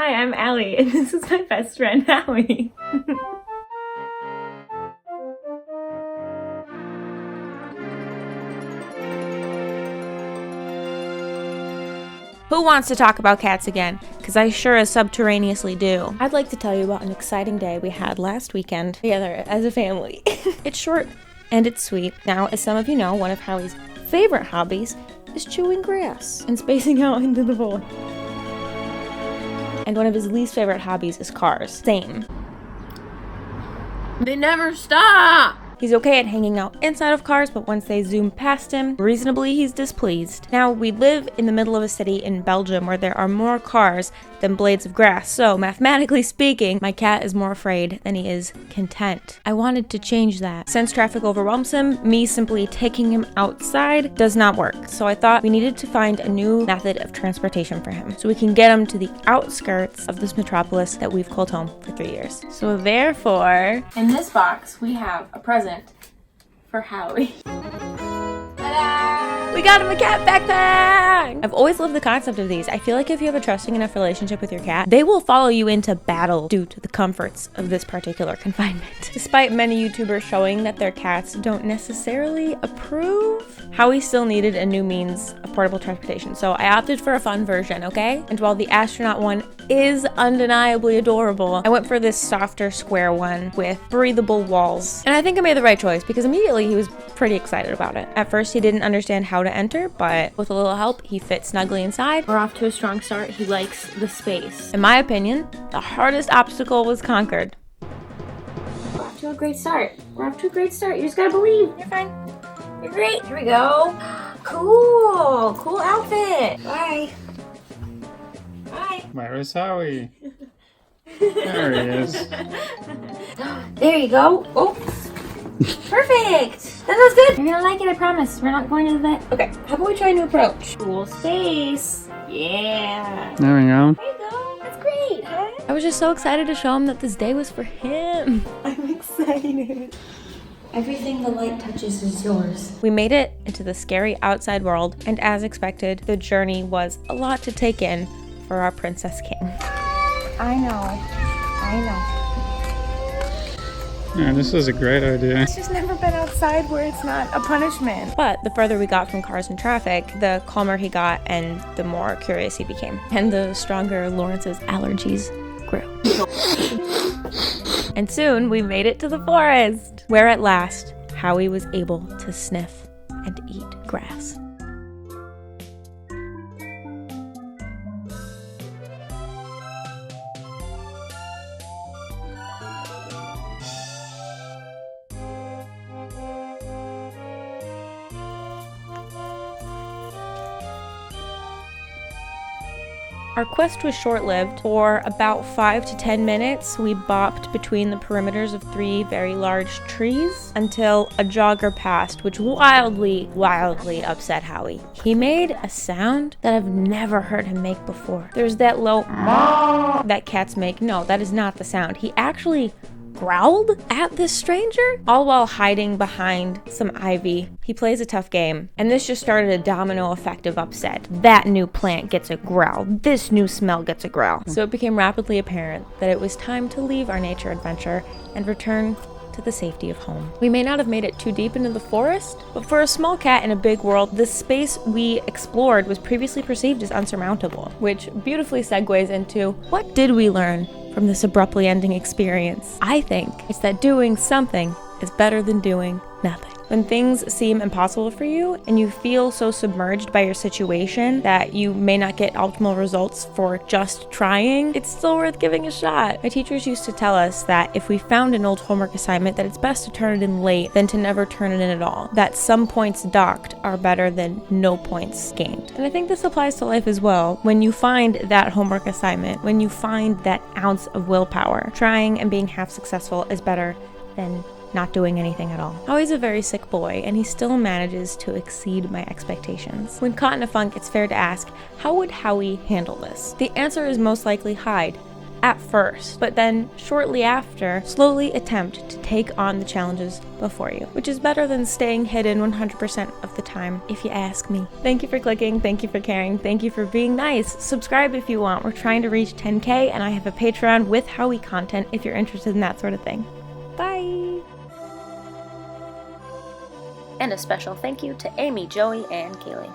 Hi, I'm Allie, and this is my best friend, Howie. Who wants to talk about cats again? Because I sure as subterraneously do. I'd like to tell you about an exciting day we had last weekend together as a family. It's short and it's sweet. Now, as some of you know, one of Howie's favorite hobbies is chewing grass and spacing out into the void. And one of his least favorite hobbies is cars. Same. They never stop! He's okay at hanging out inside of cars, but once they zoom past him, reasonably he's displeased. Now, we live in the middle of a city in Belgium where there are more cars than blades of grass, so mathematically speaking, my cat is more afraid than he is content. I wanted to change that. Since traffic overwhelms him, me simply taking him outside does not work. So I thought we needed to find a new method of transportation for him, so we can get him to the outskirts of this metropolis that we've called home for 3 years. So therefore, in this box, we have a present for Howie. Ta-da! We got him a cat backpack! I've always loved the concept of these. I feel like if you have a trusting enough relationship with your cat, they will follow you into battle due to the comforts of this particular confinement. Despite many YouTubers showing that their cats don't necessarily approve, Howie still needed a new means of portable transportation, so I opted for a fun version, okay? And while the astronaut one is undeniably adorable, I went for this softer square one with breathable walls. And I think I made the right choice because immediately he was pretty excited about it. At first he didn't understand how to enter, but with a little help, he fit snugly inside. We're off to a strong start. He likes the space. In my opinion, the hardest obstacle was conquered. We're off to a great start. You just gotta believe. You're fine. You're great. Here we go. Cool. Cool outfit. Bye. Bye. Where's Howie? There he is. There you go. Oh, perfect. That was good. You're gonna like it, I promise. We're not going to the vet. Okay, how about we try a new approach? Cool space. Yeah. There we go. There you go. That's great, huh? I was just so excited to show him that this day was for him. I'm excited. Everything the light touches is yours. We made it into the scary outside world, and as expected, the journey was a lot to take in for our Princess King. I know. Yeah, this is a great idea. It's just never been outside where it's not a punishment. But the further we got from cars and traffic, the calmer he got and the more curious he became. And the stronger Lawrence's allergies grew. And soon we made it to the forest, where at last Howie was able to sniff and eat grass. Our quest was short-lived. For about 5 to 10 minutes, we bopped between the perimeters of 3 very large trees until a jogger passed, which wildly upset Howie. He made a sound that I've never heard him make before. There's that low that cats make. No, that is not the sound. He actually growled at this stranger, all while hiding behind some ivy. He plays a tough game, and this just started a domino effect of upset. That new plant gets a growl. This new smell gets a growl. So it became rapidly apparent that it was time to leave our nature adventure and return to the safety of home. We may not have made it too deep into the forest, but for a small cat in a big world, the space we explored was previously perceived as unsurmountable, which beautifully segues into what did we learn from this abruptly ending experience? I think it's that doing something is better than doing nothing. When things seem impossible for you and you feel so submerged by your situation that you may not get optimal results for just trying, it's still worth giving a shot. My teachers used to tell us that if we found an old homework assignment, that it's best to turn it in late than to never turn it in at all. That some points docked are better than no points gained. And I think this applies to life as well. When you find that homework assignment, when you find that ounce of willpower, trying and being half successful is better than not doing anything at all. Howie's a very sick boy, and he still manages to exceed my expectations. When caught in a funk, it's fair to ask, how would Howie handle this? The answer is most likely hide. at first, but then shortly after, slowly attempt to take on the challenges before you, which is better than staying hidden 100% of the time, if you ask me. Thank you for clicking, thank you for caring, thank you for being nice. Subscribe if you want. We're trying to reach 10K, and I have a Patreon with Howie content if you're interested in that sort of thing. Bye! And a special thank you to Amy, Joey, and Kaylee.